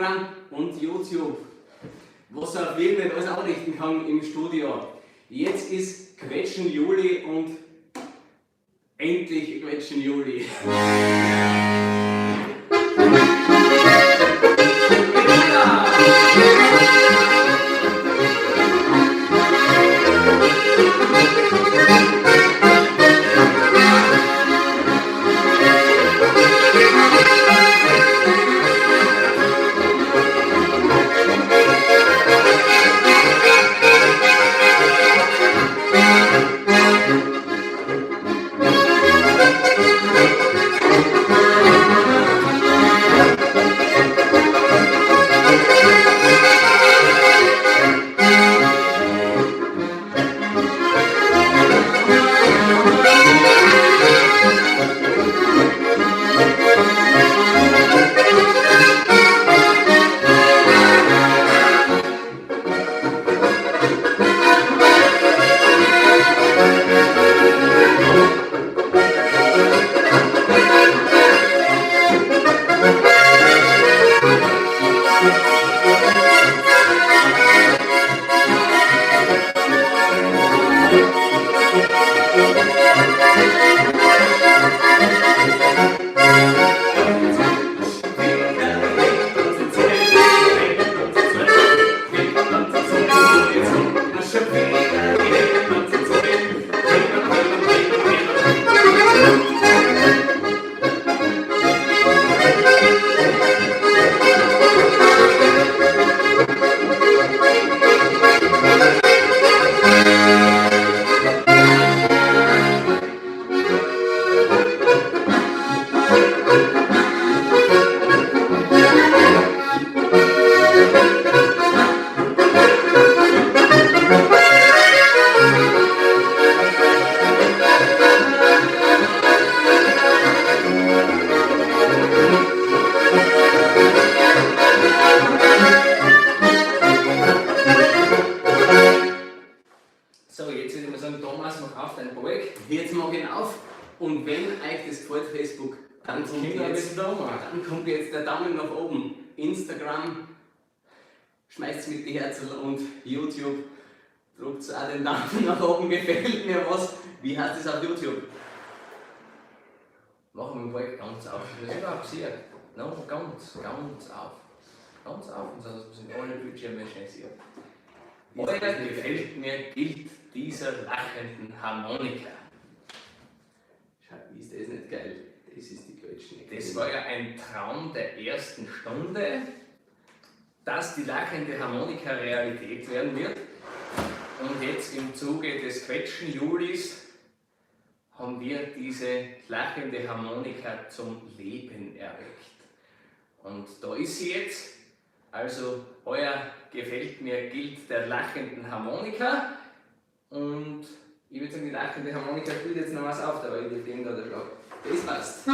Instagram und YouTube. Was er auf jeden Fall alles anrichten kann im Studio. Jetzt ist Quetschn Juli und endlich Quetschn Juli. So, jetzt würde ich mal sagen, Thomas, mach auf dein Projekt. Jetzt mach ihn auf und wenn euch das gefällt, Facebook, dann kommt jetzt der Daumen nach oben. Instagram, schmeißt mit die Herzen und YouTube, drückt auch den Daumen nach oben, gefällt mir was. Wie heißt das auf YouTube? Machen wir ein Projekt ganz auf. Das ist überhaupt sehr. No, ganz auf. Ganz auf und sonst sind alle Bildschirme schön sehr. Euer gefällt mir gilt dieser lachenden Harmonika. Schau, ist das nicht geil? Das ist die Quetschn. Das war ja ein Traum der ersten Stunde, dass die lachende Harmonika Realität werden wird. Und jetzt im Zuge des Quetschn Julis haben wir diese lachende Harmonika zum Leben erweckt. Und da ist sie jetzt. Also euer gefällt mir gilt der lachenden Harmonika. Und ich würde sagen, die lachende Harmonika spielt jetzt noch was auf, aber ich will dem da der Schlag. Das passt.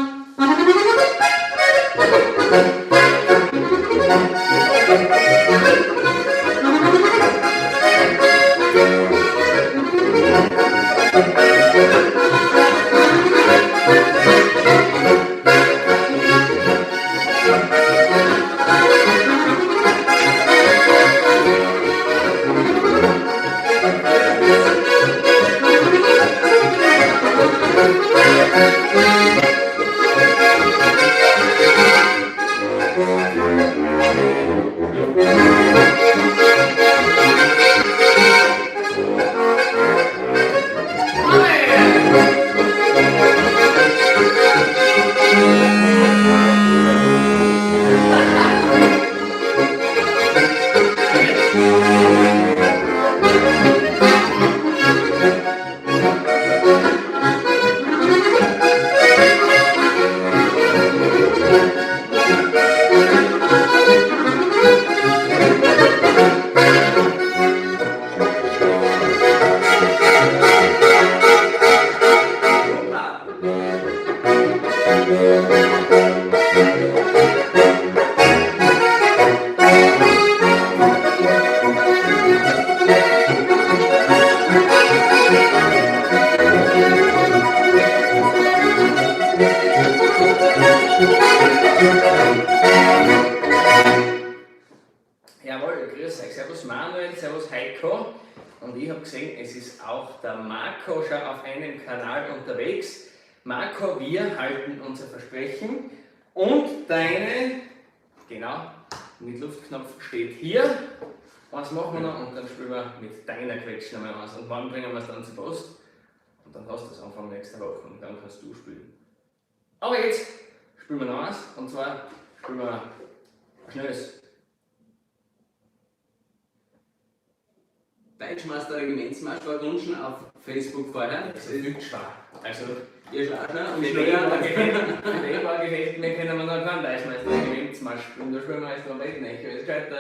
und ich habe gesehen, es ist auch der Marco schon auf einem Kanal unterwegs. Marco, wir halten unser Versprechen und deine, genau, mit Luftknopf steht hier. Was machen wir noch? Und dann spielen wir mit deiner Quetschn einmal aus. Und wann bringen wir es dann zur Post? Und dann hast du es Anfang nächster Woche und dann kannst du spielen. Aber jetzt spielen wir noch eins, und zwar spielen wir ein schnelles. Deutschmeister Regimentsmarsch war Wunschen auf Facebook vorher. Das ist wirklich schwer. Also, ihr schaut schon und für den war gefällt mir, können wir noch keinen Deutschmeister Regimentsmarsch spielen. Da spielen wir jetzt noch nicht nicht. Es geht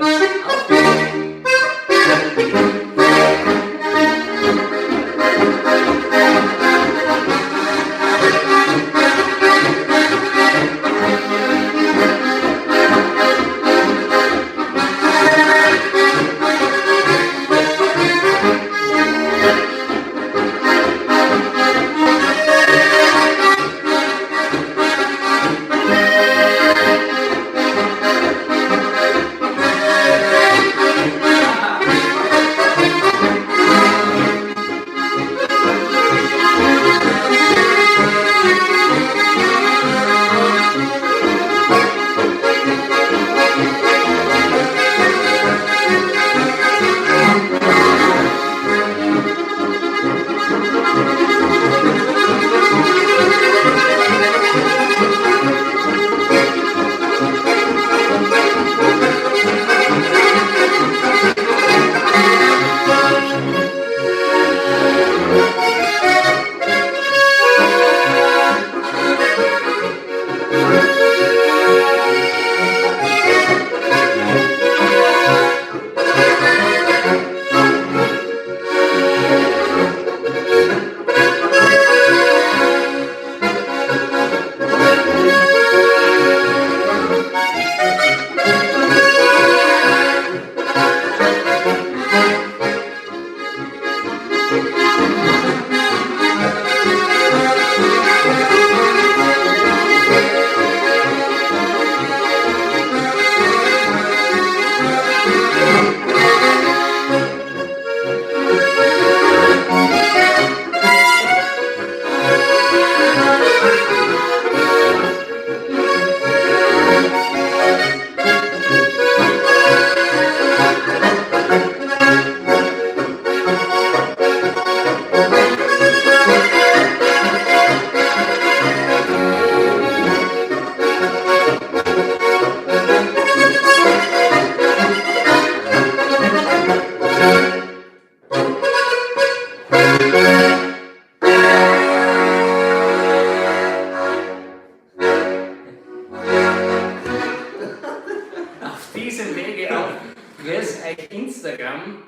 Instagram,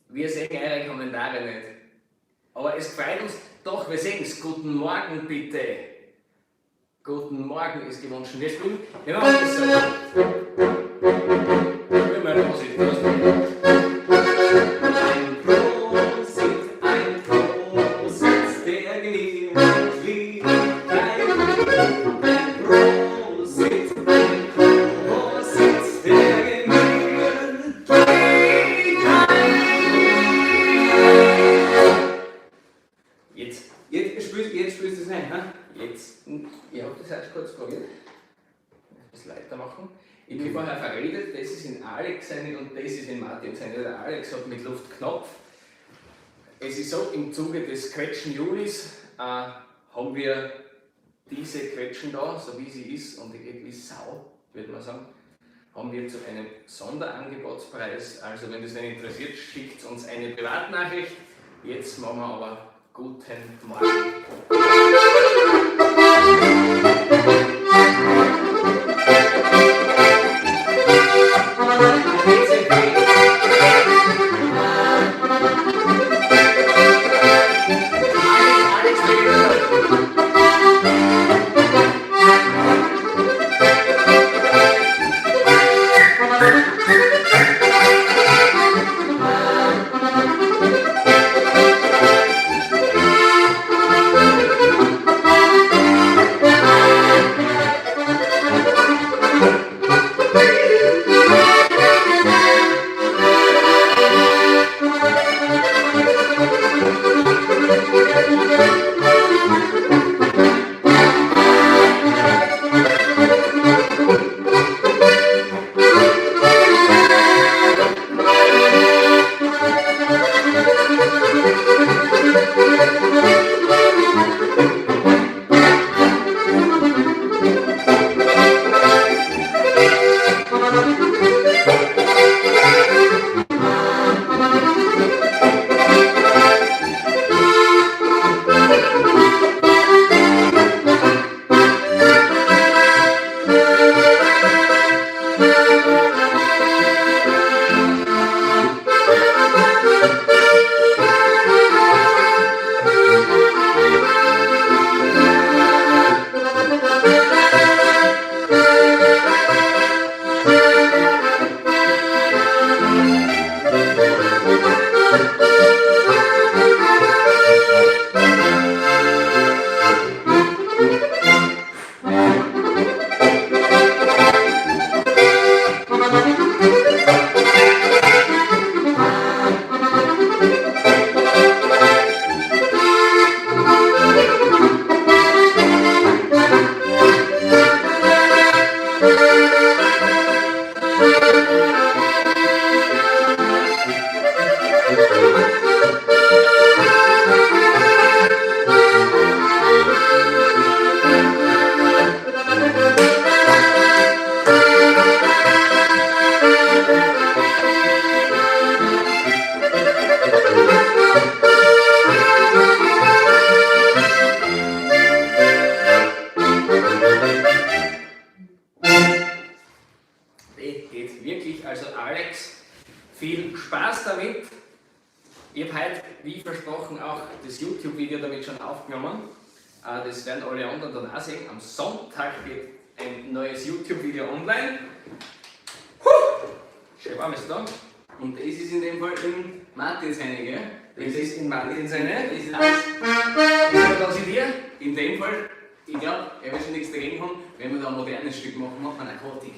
wir sehen eure Kommentare nicht. Aber es freut uns doch, wir sehen es. Guten Morgen bitte. Guten Morgen ist gewünscht. Wir machen das so. Wir machen das so. Ein Prosit, der geliebt wie ein Prosit, der geliebt Jetzt spielst du es nicht, ne? Jetzt, ich habe das erst kurz probiert. Das weiter machen. Ich bin vorher verredet, das ist in Alex seine und das ist in Martin seine. Der Alex hat mit Luftknopf. Es ist so, im Zuge des Quetschn Julis haben wir diese Quetschen da, so wie sie ist, und die geht wie Sau, würde man sagen, haben wir zu einem Sonderangebotspreis. Also wenn das wen interessiert, schickt uns eine Privatnachricht. Jetzt machen wir aber guten Morgen. Ich habe heute, wie versprochen, auch das YouTube-Video damit schon aufgenommen. Das werden alle anderen dann auch sehen. Am Sonntag geht ein neues YouTube-Video online. Schön warm ist da. Und das ist in dem Fall in Martin seine, gell? Das ist in Martin seine. Das ist Was in dir? in dem Fall, ich glaube, er wird schon nichts dagegen haben, wenn wir da ein modernes Stück machen, macht man Aquatik.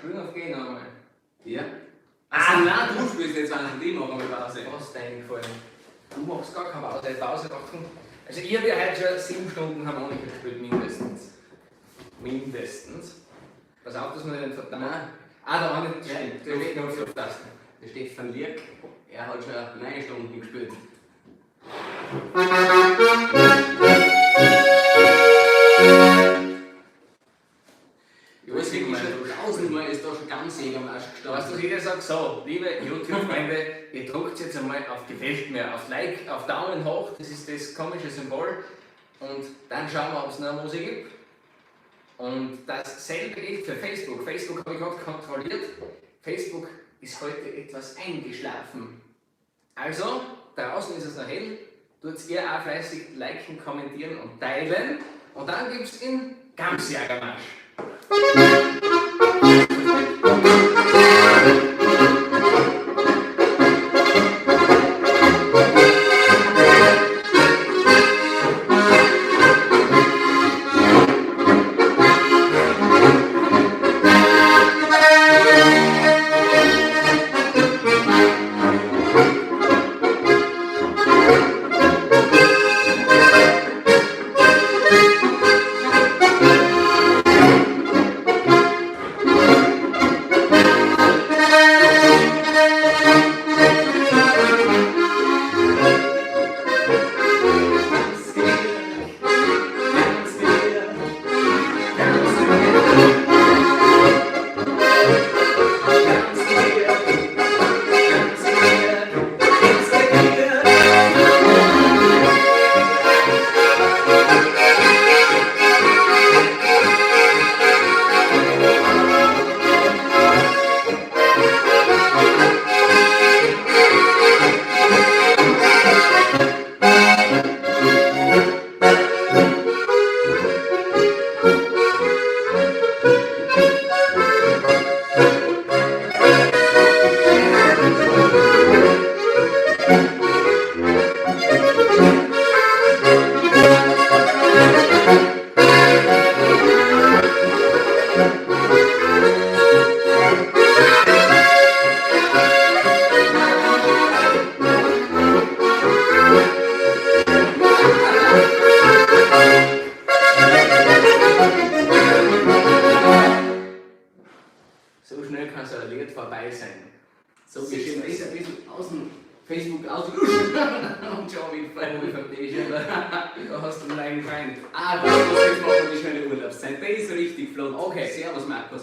spielen auf Gehen einmal. Ja. Also nein, du spielst jetzt, wenn ich die machen mit Pause. Was ist dir eingefallen? Du machst gar keine Pause. Pause macht also ich habe ja heute schon 7 Stunden Harmonika gespielt, mindestens. Mindestens. Pass auf, dass wir nicht verdammt. Ah, da auch nicht. Stimmt. Der steht noch auf der Tasten. Der Stefan Lierk, er hat schon 9 Stunden gespielt. Ich weiß wirklich schon 1000-mal ist da schon Gamsjäger am Arsch gestanden. Weißt du, was ich sage? So, liebe YouTube-Freunde, ihr drückt jetzt einmal auf Gefällt mir, auf Like, auf Daumen hoch, das ist das komische Symbol. Und dann schauen wir, ob es noch Musik gibt. Und dasselbe gilt für Facebook. Facebook habe ich gerade kontrolliert. Facebook ist heute etwas eingeschlafen. Also, draußen ist es noch hell. Tut ihr auch fleißig liken, kommentieren und teilen. Und dann gibt es den Gamsjägermarsch. So schnell kann so ein Lied vorbei sein. So, wir schieben das ein bisschen aus dem Facebook ausluschen und schon wieder Da hast du einen neuen Feind. Ah, das muss jetzt machen, die schöne Urlaubszeit. Der ist richtig flott. Okay. Servus, Markus.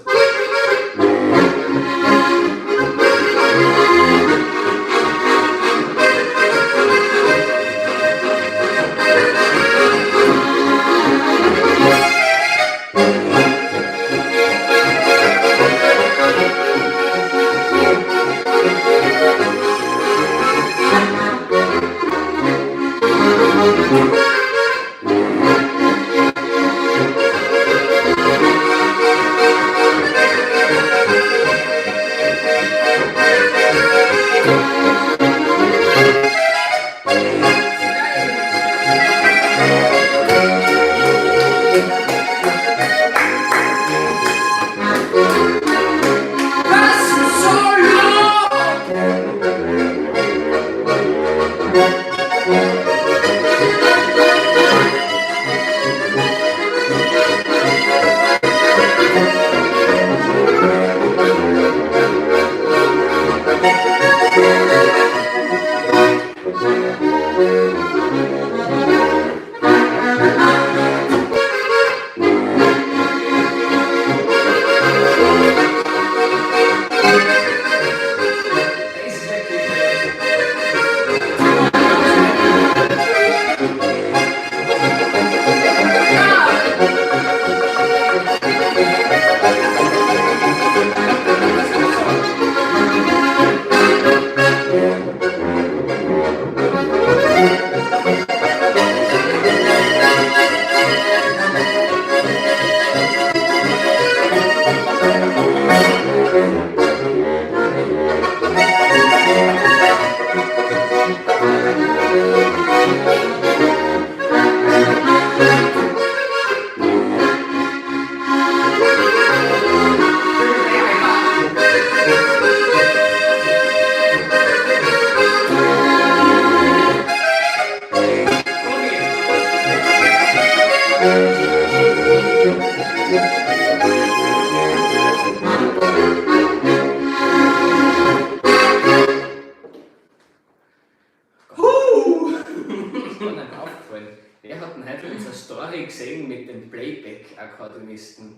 gar nicht aufgefallen. Wer hat denn heute unsere Story gesehen mit dem Playback-Akkordeonisten?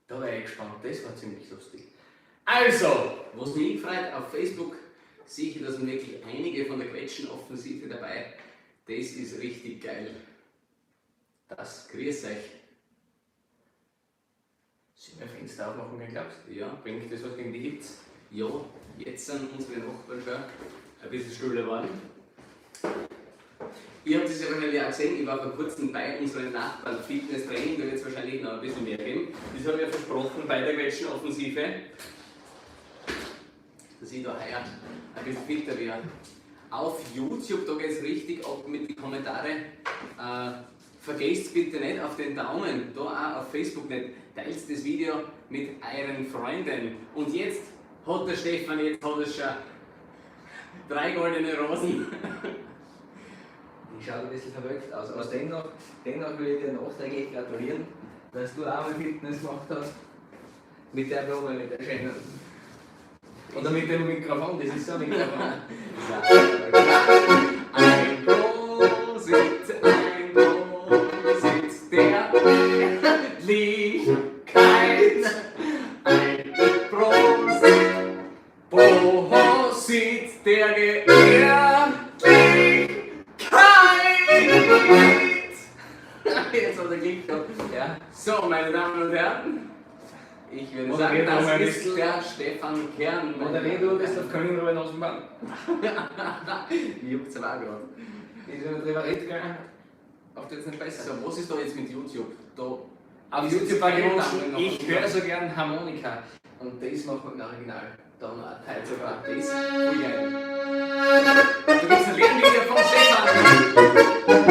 Da war ich gespannt, das war ziemlich lustig. Also! Was mich freut, auf Facebook sehe ich, da sind wirklich einige von der Quetschn-Offensive dabei. Das ist richtig geil. Das, grüß euch. Sollen wir Fenster aufmachen, glaubst du? Ja, Bringt das was gegen die Hitze? ja, jetzt sind unsere Nachbarn schon ein bisschen stiller geworden. Ihr habt es ja wahrscheinlich auch gesehen, ich war vor kurzem bei unseren Nachbarn Fitness-Training, da wird es wahrscheinlich noch ein bisschen mehr geben. Das habe ich ja versprochen bei der Quetschen-Offensive, dass ich da heuer ein bisschen fitter werde. Auf YouTube, da geht es richtig ab mit den Kommentaren. Vergesst bitte nicht auf den Daumen, da auch auf Facebook nicht. Teilt das Video mit euren Freunden. Und jetzt hat der Stefan, jetzt hat er schon 3 goldene Rosen. Ich schaue ein bisschen verrückt aus, aber dennoch will ich dir nachträglich gratulieren, dass du auch mal Fitness gemacht hast. Mit der Blume, mit der schönen. Oder mit dem Mikrofon, das ist so ein Mikrofon. Ein Prosit, der Lichkeit. Ein Prosit, der Geehrlichkeit. Jetzt hat er Glück gehabt. Ja. So, meine Damen und Herren, ich würde sagen, Moderiert das mal ein ist bisschen. der Stefan Kern. Moderier du bist auf Köln rüber aus dem Band. Ich juckt's aber auch gerade. Ist ja drüber reden gegangen. Auf das nicht besser. So, was ist da jetzt mit YouTube? Da Auf ist YouTube jetzt war keine gewünscht, Damen noch. ich höre so gern Harmonika. Und das macht man im Original. Dann teilt sogar das. Voll geil. Da gibt's ein Lernvideo vom Stefan.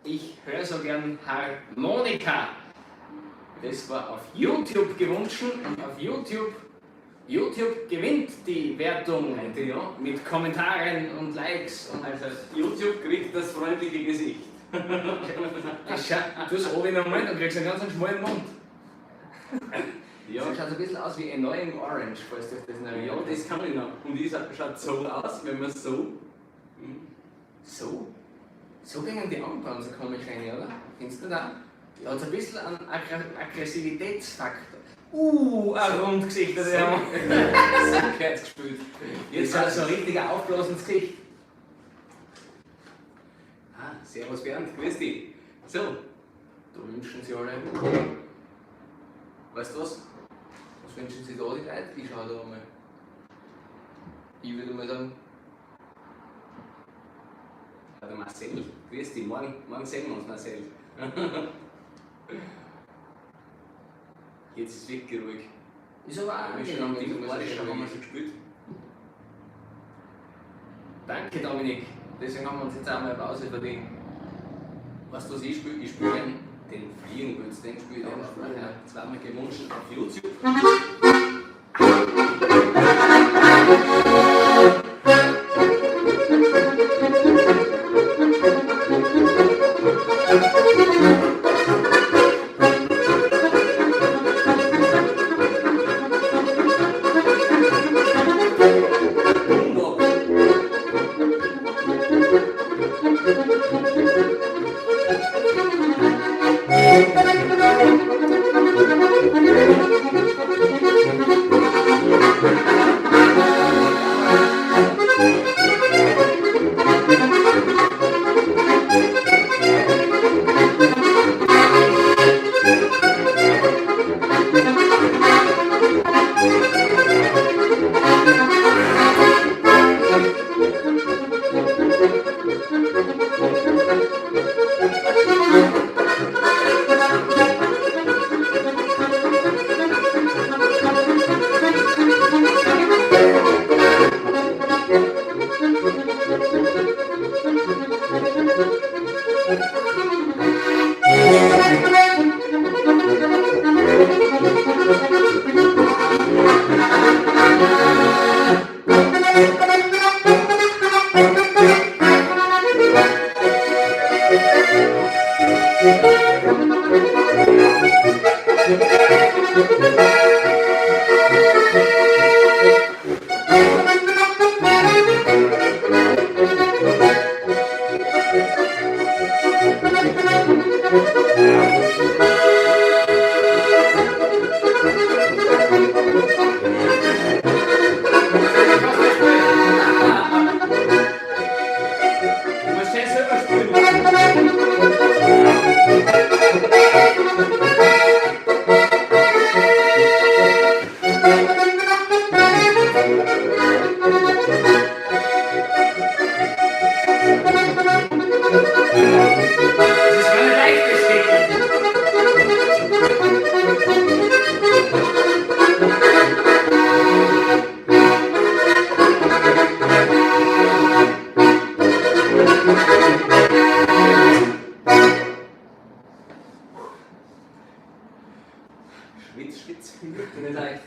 Ich höre so gern Harmonika. Das war auf YouTube gewünscht und auf YouTube gewinnt die Wertung Heute ja. mit Kommentaren und Likes und Also YouTube kriegt das freundliche Gesicht. du hast oben nochmal und kriegst einen ganz schmalen Mund. Ja, Das schaut so ein bisschen aus wie Annoying Orange, falls du das noch ja, das kann ich noch. Und die schaut so aus, wenn man so. So? So gingen die Augenbrauen so komisch rein, oder? Findest du da? Da hat es ein bisschen einen Aggressivitätsfaktor. Ein Rundgesicht, das ja. Kerz gespielt. Jetzt hat er so ein richtiger aufblasendes Gesicht. Ah, servus Bernd, grüß dich. So, Da wünschen sie alle. weißt du was? Was wünschen sie da die Leute? Ich schau da mal. Ich würde mal sagen, der Marcel. Grüß dich, morgen sehen wir uns, Marcel. Jetzt ist es wirklich ruhig. Ist aber auch Wir schon am angenehm, Ding, wenn du haben wir schon gespielt. Danke, Dominik. Deswegen haben wir uns jetzt auch mal eine Pause verdient. Weißt du, was ich spiele? Ich spiele den Fliegenpilz, den spiele ich Ja, zweimal gewünscht auf YouTube. Schwitz. Nicht leicht.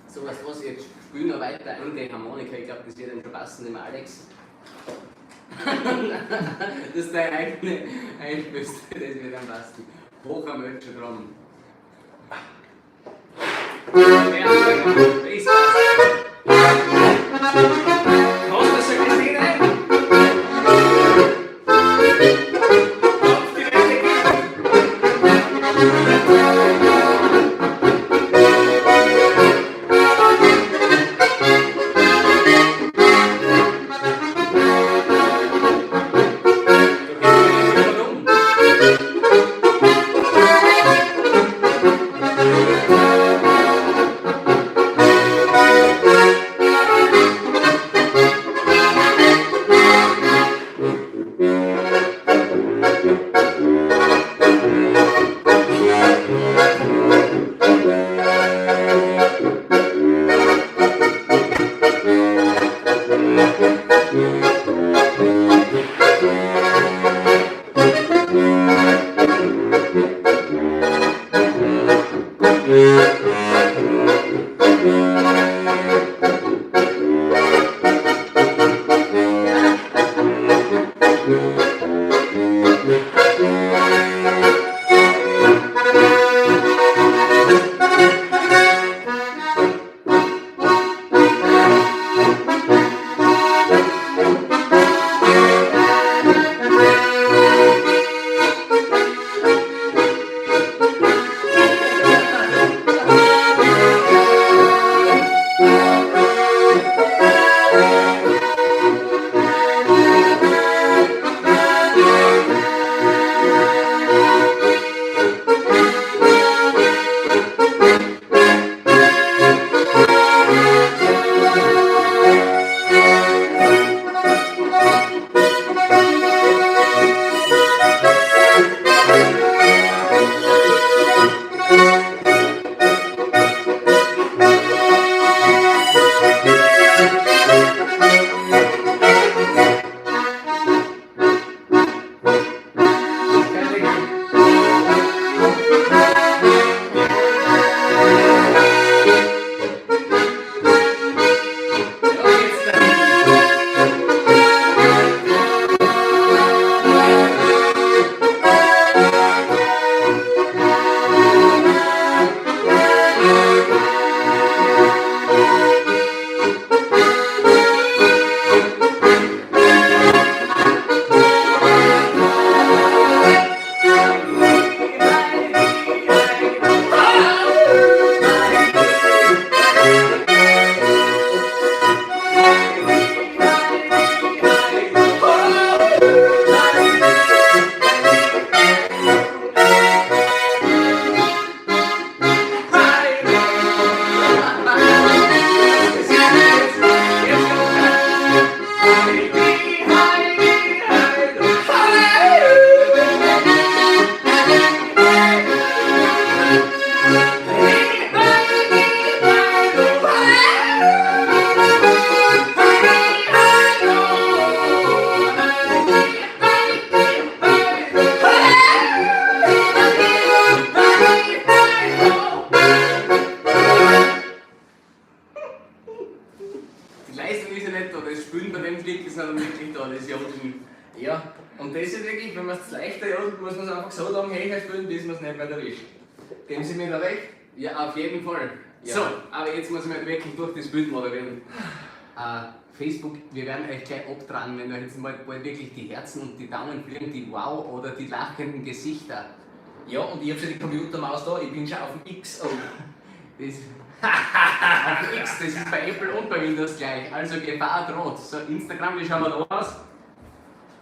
So, weißt du was, jetzt spielen wir weiter ein, die Harmonika, ich glaube, das wird dann schon passen, dem Alex. Das ist deine eigene Einspüste, das wird dann passen. Hoch am Ötscherdrum. Ist das? Hast du schon gesehen? nicht da das Spülen bei dem Flicken, sondern wirklich da das Jodeln. Ja, und das ist wirklich, wenn man es leichter jodelt, muss man es einfach so lange herspielen, bis man es nicht mehr erwischt. Geben Sie mir da recht? Ja, auf jeden Fall. Ja. So, aber jetzt muss man wirklich durch das Bild moderieren. Facebook, wir werden euch gleich abdrehen, wenn euch jetzt mal wirklich die Herzen und die Daumen fliegen, die Wow oder die lachenden Gesichter. Ja, und ich habe schon die Computermaus da, ich bin schon auf dem XO. Das, auf X, das ist bei Apple und bei Windows gleich. Also Gefahr droht. So, Instagram, wie schauen wir da aus?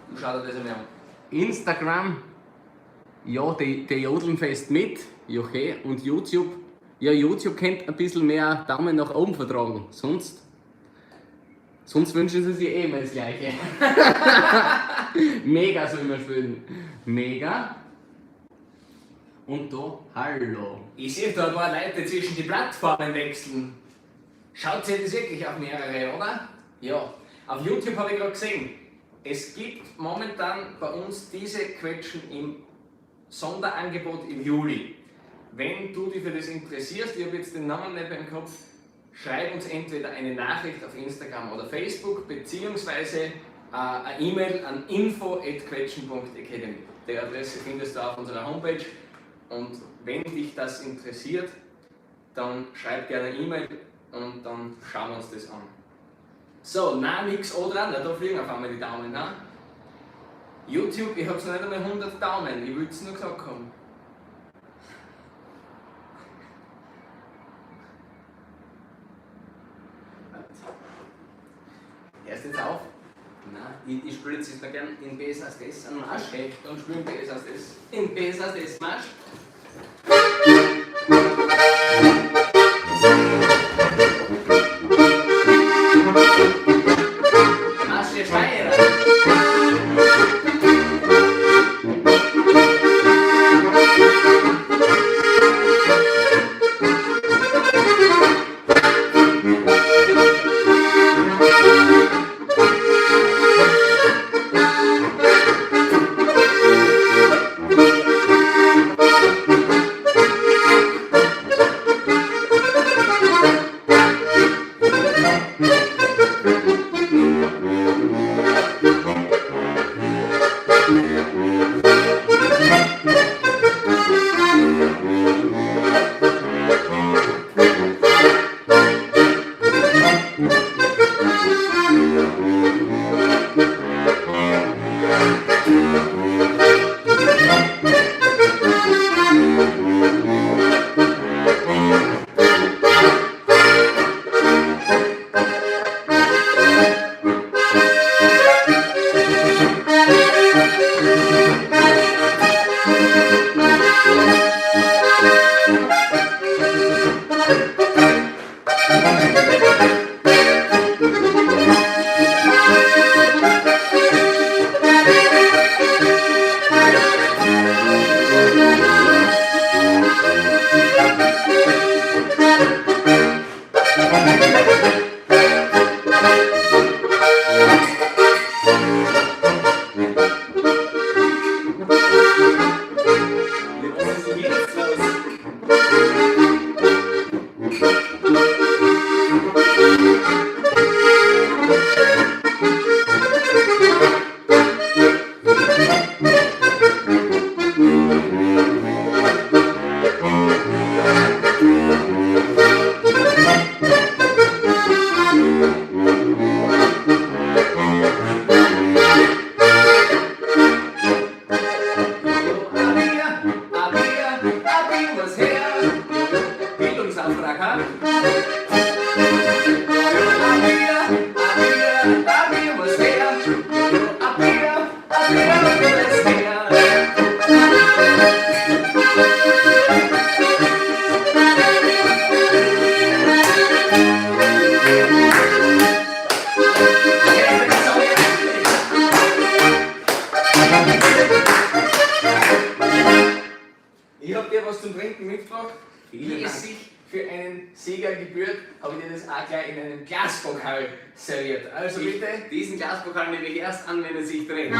Du schau dir das einmal an. Instagram, ja, die jodeln fest mit, ja, okay. Und YouTube, ja, YouTube könnte ein bisschen mehr Daumen nach oben vertragen. Sonst wünschen sie sich eh immer das Gleiche. Mega soll man spielen. Mega. Und da, hallo. Ich sehe da ein paar Leute zwischen die Plattformen wechseln. Schaut sich das wirklich auf mehrere, oder? Ja. Auf YouTube habe ich gerade gesehen, es gibt momentan bei uns diese Quetschn im Sonderangebot im Juli. Wenn du dich für das interessierst, ich habe jetzt den Namen nicht mehr im Kopf, schreib uns entweder eine Nachricht auf Instagram oder Facebook, beziehungsweise eine E-Mail an info@quetschen.academy. Die Adresse findest du auf unserer Homepage. Und wenn dich das interessiert, dann schreib gerne eine E-Mail und dann schauen wir uns das an. So, na nix O dran, da fliegen auf einmal die Daumen. Na? YouTube, ich hab's noch nicht einmal 100 Daumen, ich will es nur gesagt haben. Erst jetzt auf. Nein, ich spiele jetzt noch gern in B als das an Marsch. Okay, dann spielen wir das als das. In B als das Marsch. Marsch der Steirer. Ich habe dir was zum Trinken mitgebracht. Vielen Wie es Dank. sich für einen Sieger gebührt, habe ich dir das auch gleich in einem Glaspokal serviert. Also bitte. Diesen Glaspokal nehme ich erst an, wenn er sich dreht. Wir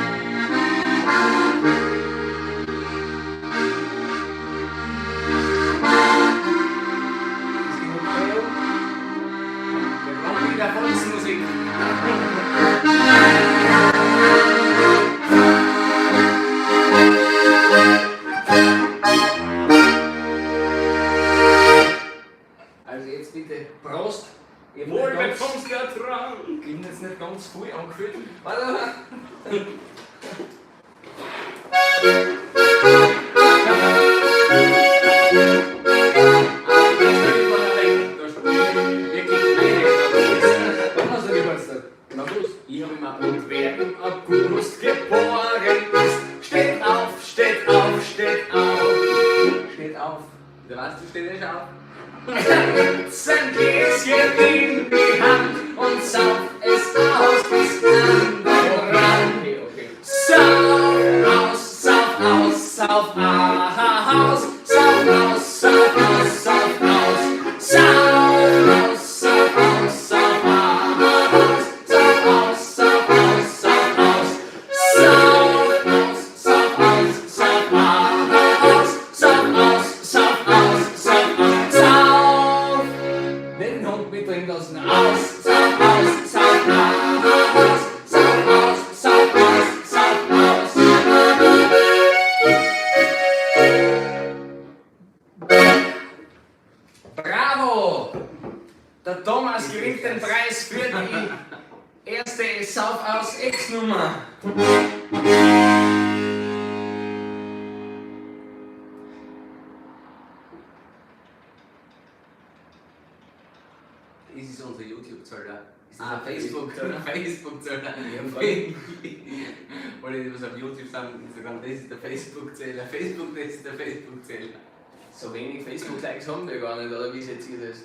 brauchen wieder Volksmusik. voll angefühlt. Warte. Ich habe immer und wer im August geboren ist, steht auf, steht auf, steht auf, steht auf. Du weißt, du stehst nicht auf. Sein Gläschen in die Hand und sauft es aus bis an den Rand. Okay. Sauf aus, sauf aus, sauf aus, sauf aus, sauf aus, sauf aus, sauf aus, sauf aus, sauf aus, sauf aus, sauf aus, sauf aus, sauf aus, sauf aus, sauf aus, sauf aus, sauf aus, sauf aus, sauf. Den Hund mitbringen lassen, aus, sauf aus, sauf aus, sauf aus, sauf aus, sauf aus. Bravo! Der Thomas gewinnt den Preis für die erste Sauf aus Ex-Nummer. Das ist unser YouTube-Zöller. Ist das Ah, ein Facebook-Zöller? Facebook-Zöller. Oder die, was auf YouTube sagen, Instagram, das ist der Facebook-Zähler. Facebook, das ist der Facebook-Zähler. So wenig Facebook-Likes haben wir gar nicht, oder wie seht ihr das?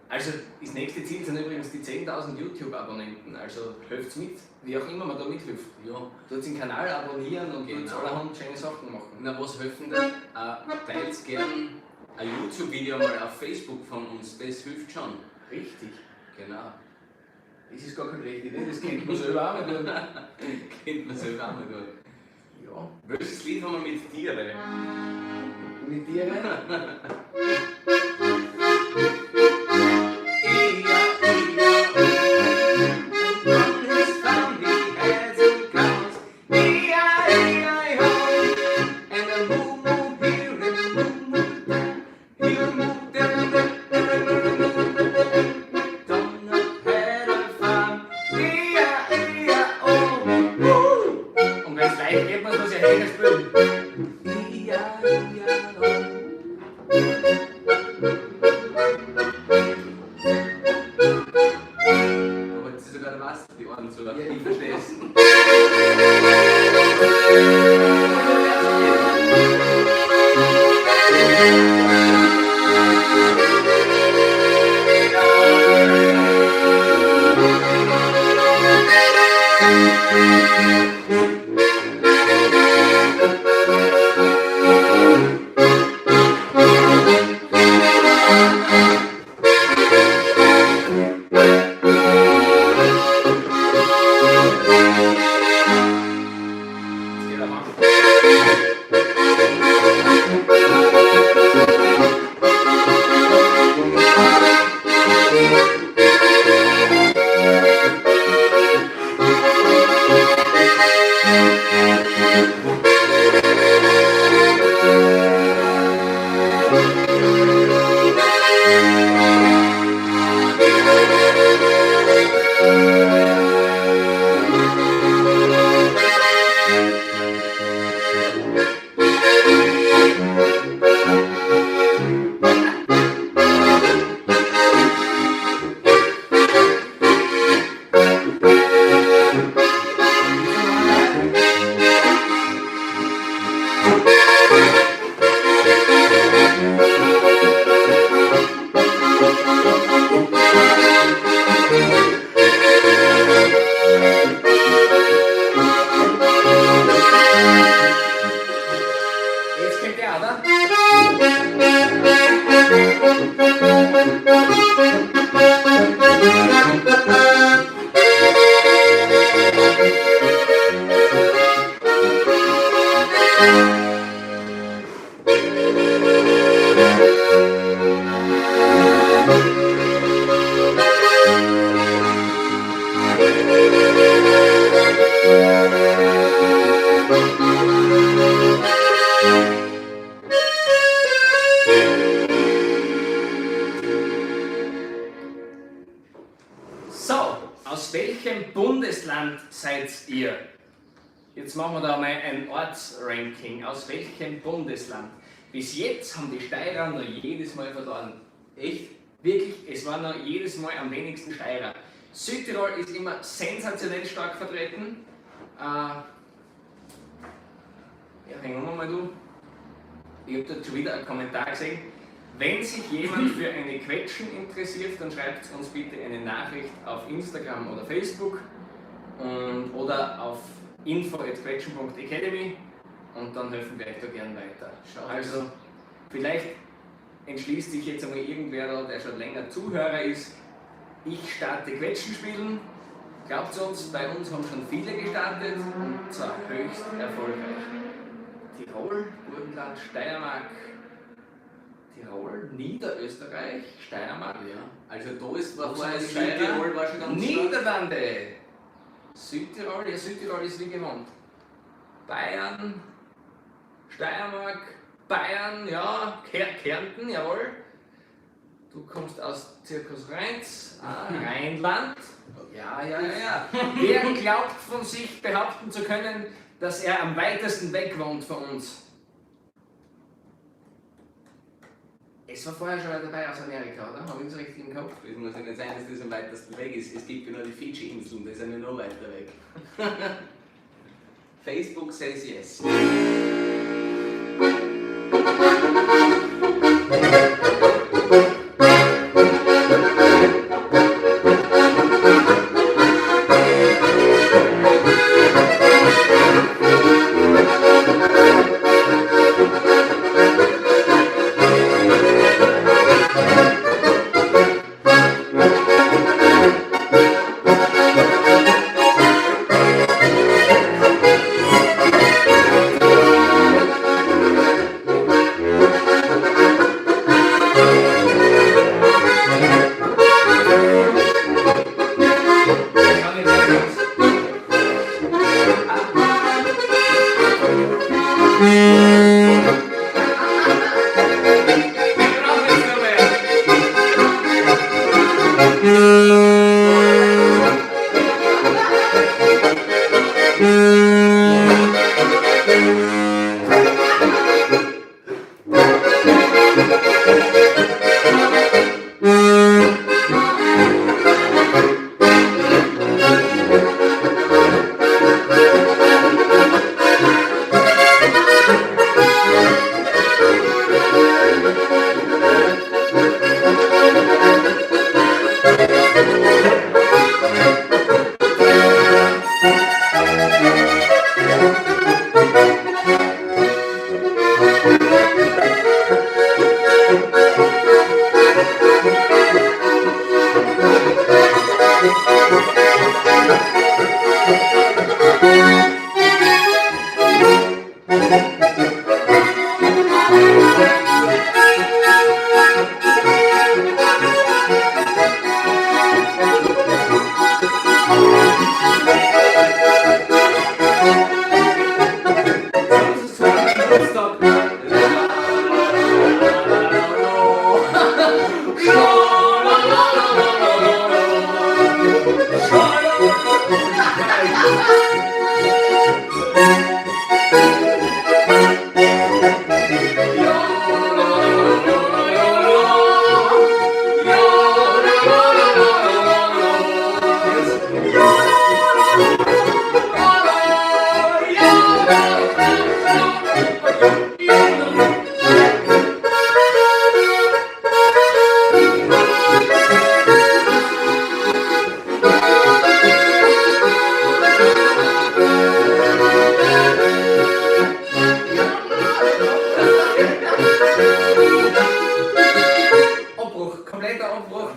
Also, das nächste Ziel sind übrigens die 10.000 YouTube-Abonnenten. Also, helft mit, wie auch immer man da mithilft. Ja. Tut den Kanal abonnieren und Genau. tut allerhand schöne Sachen machen. Na, was helfen denn? Teilt gern ein YouTube-Video mal auf Facebook von uns, das hilft schon. Richtig. Genau. Das ist gar keine schlechte Idee, das kennt man selber auch nicht. Kennt man selber auch nicht gut. Ja. Welches Lied haben wir mit Tiere? Mit dir? Und wenn es leicht geht, muss man sich Hänge spielen. Aber jetzt ist sogar der Wasser, die Ohren zu. Ich verstehe es. Jetzt geht er mal. Jetzt kommt der, oder? So, aus welchem Bundesland seid ihr? Jetzt machen wir da mal ein Ortsranking. Aus welchem Bundesland? Bis jetzt haben die Steirer noch jedes Mal verloren. Echt? Wirklich, es war noch jedes Mal am wenigsten Steirer. Südtirol ist immer sensationell stark vertreten. Ja, hängen wir mal du. Ich habe dort schon wieder einen Kommentar gesehen. Wenn sich jemand für eine Quetschn interessiert, dann schreibt uns bitte eine Nachricht auf Instagram oder Facebook oder auf info@quetschen.academy und dann helfen wir euch da gern weiter. Also, vielleicht entschließt sich jetzt einmal irgendwer da, der schon länger Zuhörer ist, ich starte Quetschen spielen. Glaubt uns, bei uns haben schon viele gestartet und zwar höchst erfolgreich. Tirol, Burgenland, Steiermark, Tirol, Niederösterreich, Steiermark. Ja, also da ist war vorher Südtirol war schon ganz stark. Niederlande, Südtirol, ja Südtirol ist wie gewohnt. Bayern, Steiermark, Bayern, ja, Kärnten, jawohl. Du kommst aus Zirkus Rheins, Rheinland. Ja. Wer glaubt von sich behaupten zu können, dass er am weitesten weg wohnt von uns? Es war vorher schon dabei aus Amerika, oder? Habe ich das richtig im Kopf? Es muss ja nicht sein, dass das am weitesten weg ist. Es gibt ja nur die Fidschi-Inseln, die sind ja noch weiter weg. Facebook says yes.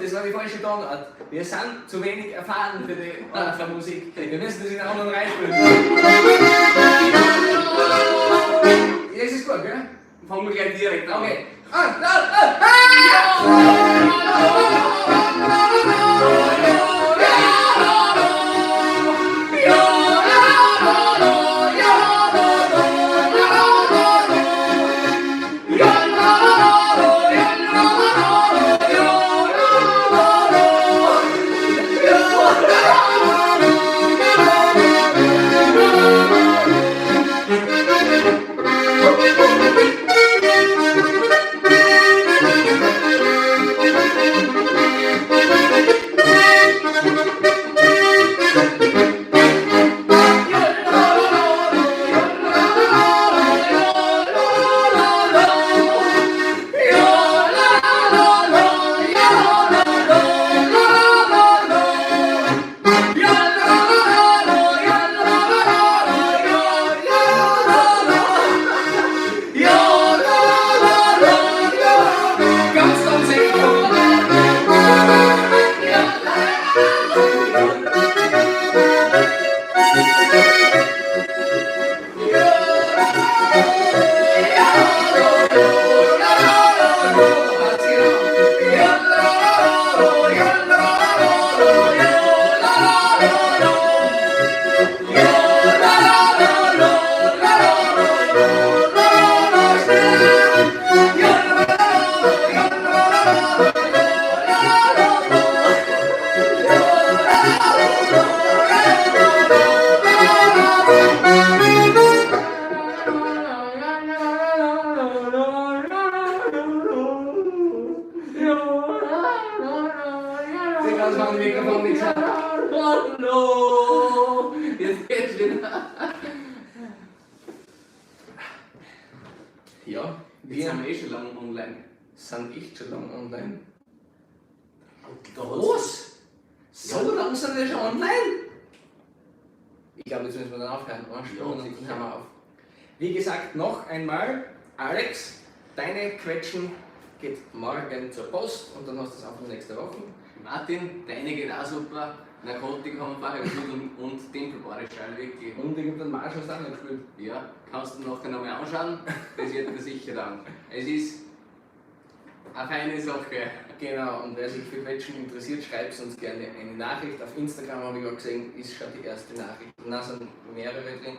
Das war die falsche Tonart. Wir sind zu wenig erfahren für die Art von Musik. Wir müssen das in einen anderen reinspielen. Das ist gut, gell? Fangen wir gleich direkt an. Okay. Hallo! Jetzt geht's wieder. Ja, Wir sind eh schon lange online. sind echt schon lange online. Was? So lange sind wir schon online? Ich glaube, jetzt müssen wir dann aufhören. Eine Stunde und dann hören wir auf. Wie gesagt, noch einmal, Alex, deine Quetschn geht morgen zur Post und dann hast du es auch für nächste Woche. Martin, deine geht auch super. Narkotik haben wir vorher gespielt und Tempelbare Steil wirklich. Und irgendein Marsch hast du auch noch gespielt. Ja, kannst du nachher nochmal anschauen. Das wird dir sicher dann. Es ist eine feine Sache. Genau, und wer sich für Quetschen interessiert, schreibt uns gerne eine Nachricht. Auf Instagram habe ich gerade gesehen, ist schon die erste Nachricht. Und da sind mehrere drin.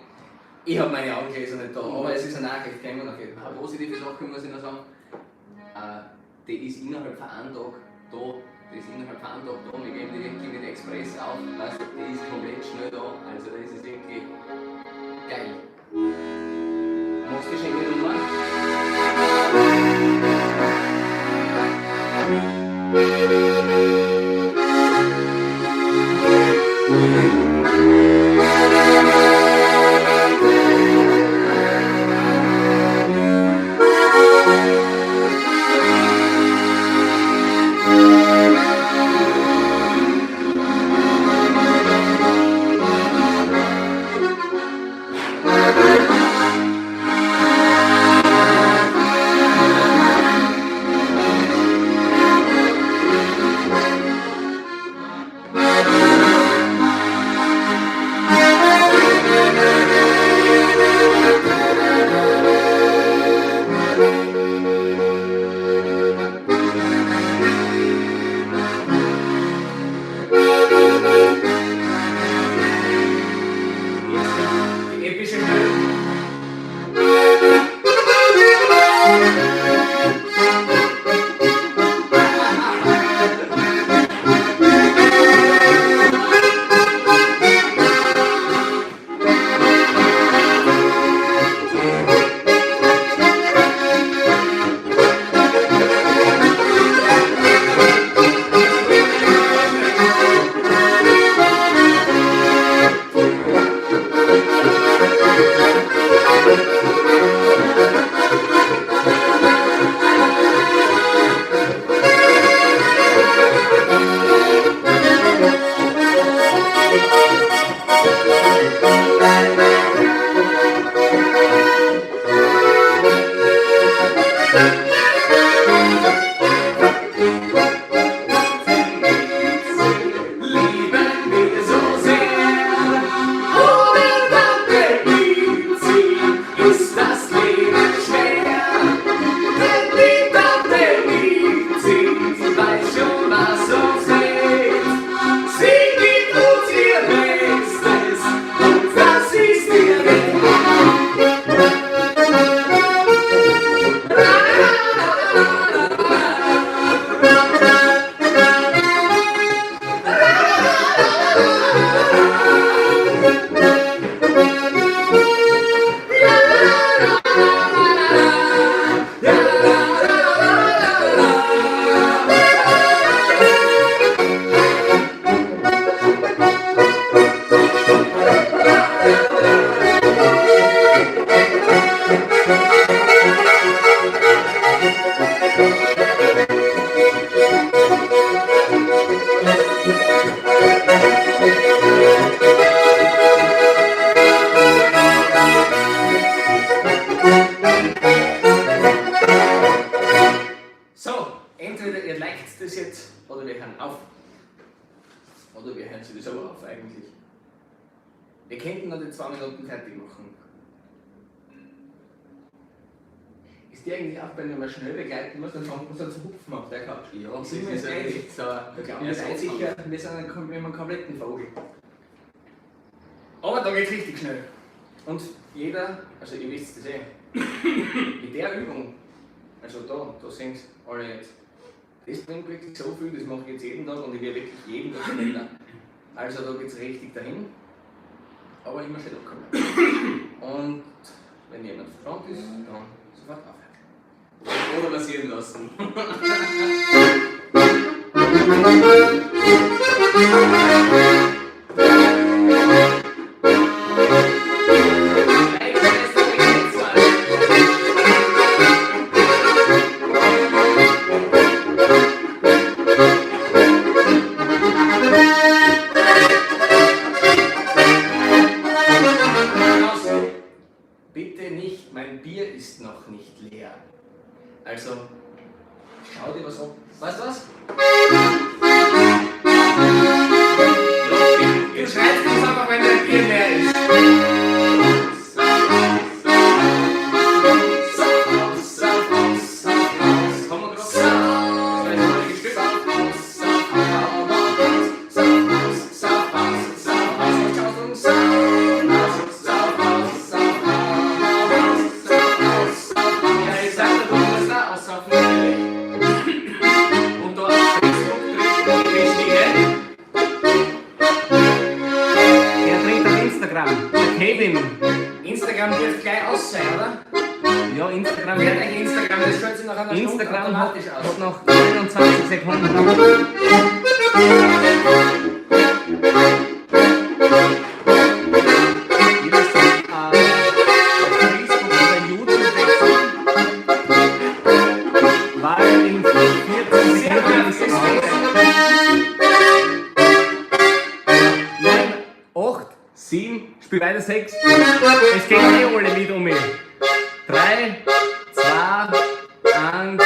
Ich habe meine Augengläser nicht da, aber es ist eine Nachricht, kennen wir auf jeden Fall. Eine positive Sache muss ich noch sagen, die ist innerhalb von einem Tag da. Die ist innerhalb von einem Tag da. Wir geben die wirklich mit Express auf. Weißt, die ist komplett schnell da. Also das ist wirklich geil. Machst du Geschenke Nummer? Die epische Hölle. So, entweder ihr liked das jetzt oder wir hören auf. Oder wir hören sowieso auf eigentlich. Wir könnten noch die 2 Minuten fertig machen. Ist die eigentlich auch, wenn man schnell begleiten muss, dann fängt man so zu hupfen auf der Couch? Ja, das Sind wir ist jetzt ja ehrlich? echt so. Wir glauben wir sind sicher, wir sind einen kompletten Vogel. Aber da geht's richtig schnell. Und jeder, also ihr wisst das eh, mit der Übung, also da sind alle jetzt. Das bringt wirklich so viel, das mache ich jetzt jeden Tag und ich werde wirklich jeden Tag schneller. Also da geht es richtig dahin, aber immer schön abkommen. Und wenn jemand verstanden ist, dann sofort aufhören. Oder passieren lassen. bitte nicht, mein Bier ist noch nicht leer. Also, schau dir was an. Weißt du was? Du schreibst uns einfach, wenn dein Bier leer ist. Instagram wird gleich aus sein, oder? Ja, Instagram Wird eigentlich Instagram, das schaut sich nach einer Stunde Instagram automatisch aus. hat noch 21 Sekunden. Spiel weiter 6. Es geht eh alle mit um mich. 3, 2, 1.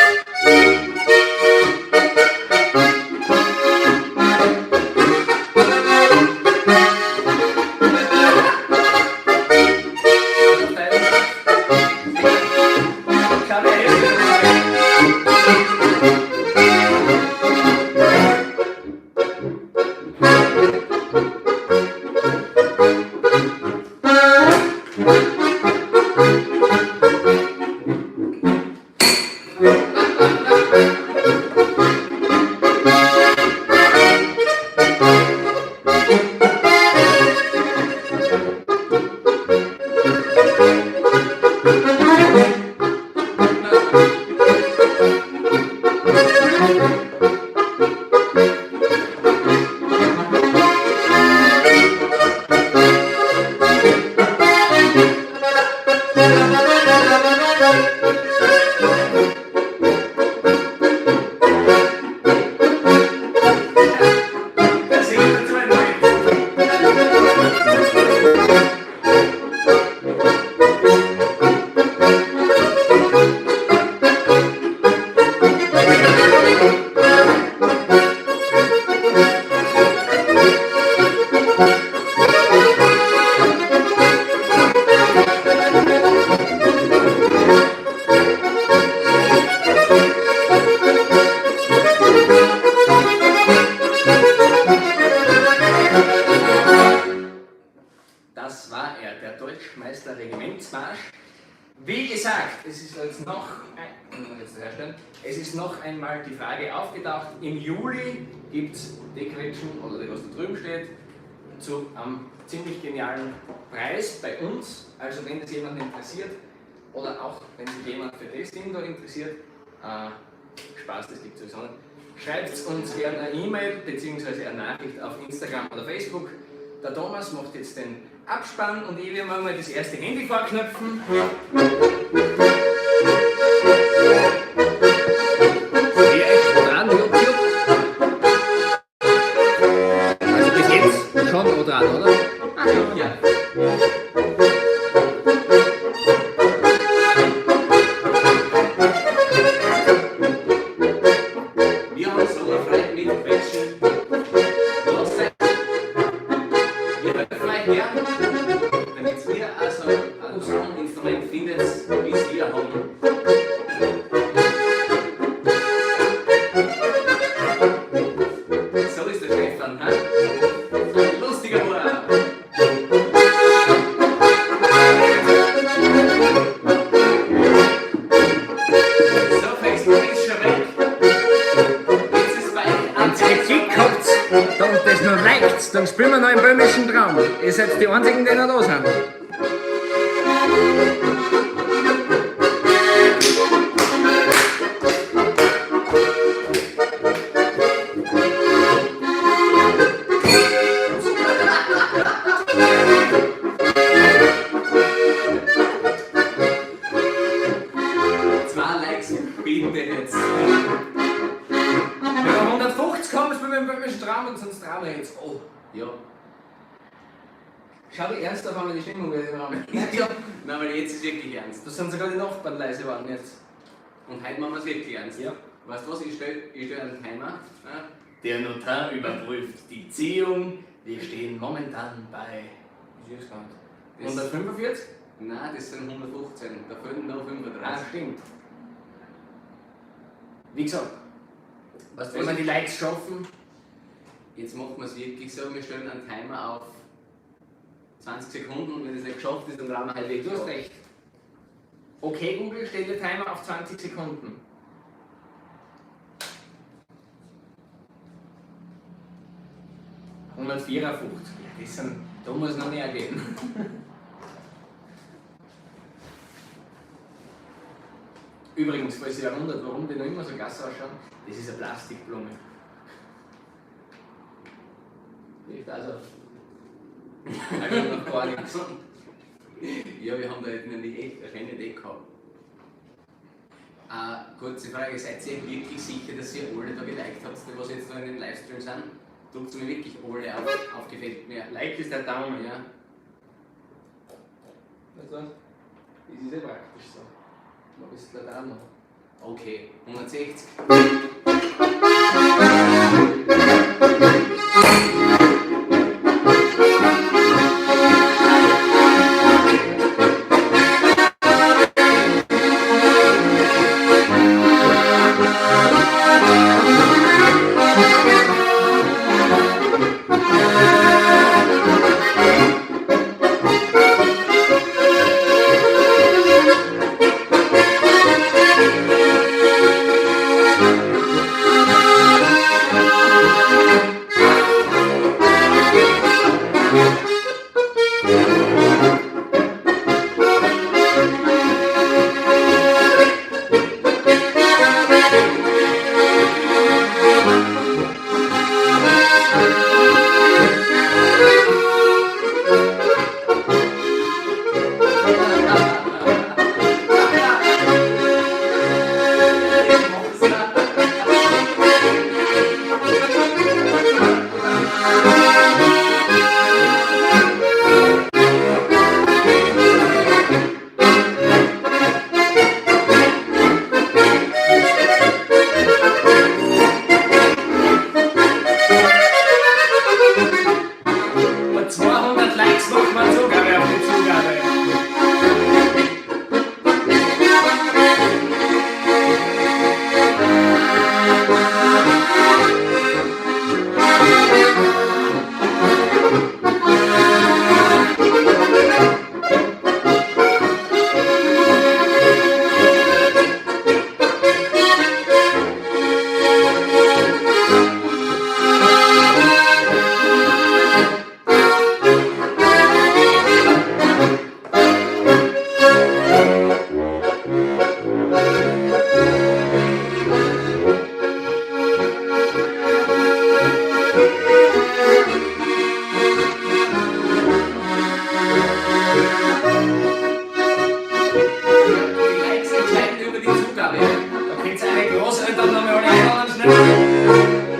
Wie gesagt, es ist noch einmal die Frage aufgetaucht, im Juli gibt es die Quetschn, oder das, was da drüben steht, zu einem ziemlich genialen Preis bei uns. Also wenn das jemand interessiert, oder auch wenn sich jemand für das Ding da interessiert, Spaß, das gibt es sowieso nicht, schreibt uns gerne eine E-Mail bzw. eine Nachricht auf Instagram oder Facebook. Der Thomas macht jetzt den Abspann und ich will mir mal das erste Handy vorknöpfen. Sehe ich dran, YouTube? Also bis jetzt schon dran, oder? Ah, ja. Wir haben so frei mit Quetschn. Damit wir also ein Song-Instrument findet, wie es wir haben. So ist der Chef dann, ha? Ein lustiger Bauer. So, Facebook ist schon weg. Jetzt ist bald Wenn ihr Kritik habt und das noch reicht, dann spielen wir noch im böhmischen Traum. Ihr seid die einzigen, die noch da sind. Schau wie ernst auf einmal die Stimmung wird im Raum. Ja, nein, weil jetzt ist es wirklich ernst. Da sind sogar die Nachbarn leise geworden jetzt. Und heute machen wir es wirklich ernst. Ja. Weißt du was, ich stell einen Timer. Ja. Der Notar überprüft die Ziehung. Wir stehen momentan bei. Ich weiß gar nicht. Das- 145? Nein, das sind 115, da fehlen noch 35. Ah, stimmt. Wie gesagt, Weißt du wenn wir was? die Likes schaffen, Jetzt machen wir es wirklich so, wir stellen einen Timer auf 20 Sekunden und wenn es nicht geschafft ist, dann drehen wir halt weg. du hast recht. Okay, Google, stell den Timer auf 20 Sekunden. Und 154. Ja, das sind, da muss noch mehr gehen. Übrigens, falls ihr wundert, warum die noch immer so gass ausschauen, das ist eine Plastikblume. Nicht also. Da geht noch gar nichts. Ja, wir haben da jetzt nämlich echt eine schöne Idee gehabt. Kurze Frage, seid ihr wirklich sicher, dass ihr alle da geliked habt, die was jetzt da in den Livestream sind? Drückt mir wirklich alle auf gefällt mir. Like ist der Daumen. Ja. Weißt du was? Das ist ja praktisch so. Noch ein bisschen da noch. Okay, 160. Und 200 Likes macht man Zugabe auf die Zugabe. Die Likes entscheiden über die Zugabe. Da könnt ihr eine Großeltern noch mal alle einladen, schnell.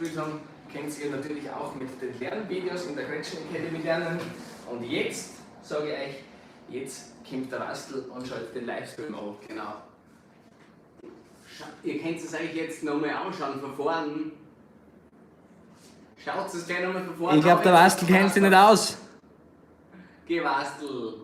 gespielt haben, könnt ihr natürlich auch mit den Lernvideos in der Quetschn Academy lernen. Und jetzt, sage ich euch, jetzt kommt der Wastel und schaltet den Livestream an. Genau. Ihr könnt es eigentlich jetzt nochmal anschauen, von vorn. Schaut es gleich nochmal von vorn an. Ich glaube, der Wastel kennt sich nicht aus. Geh Wastel.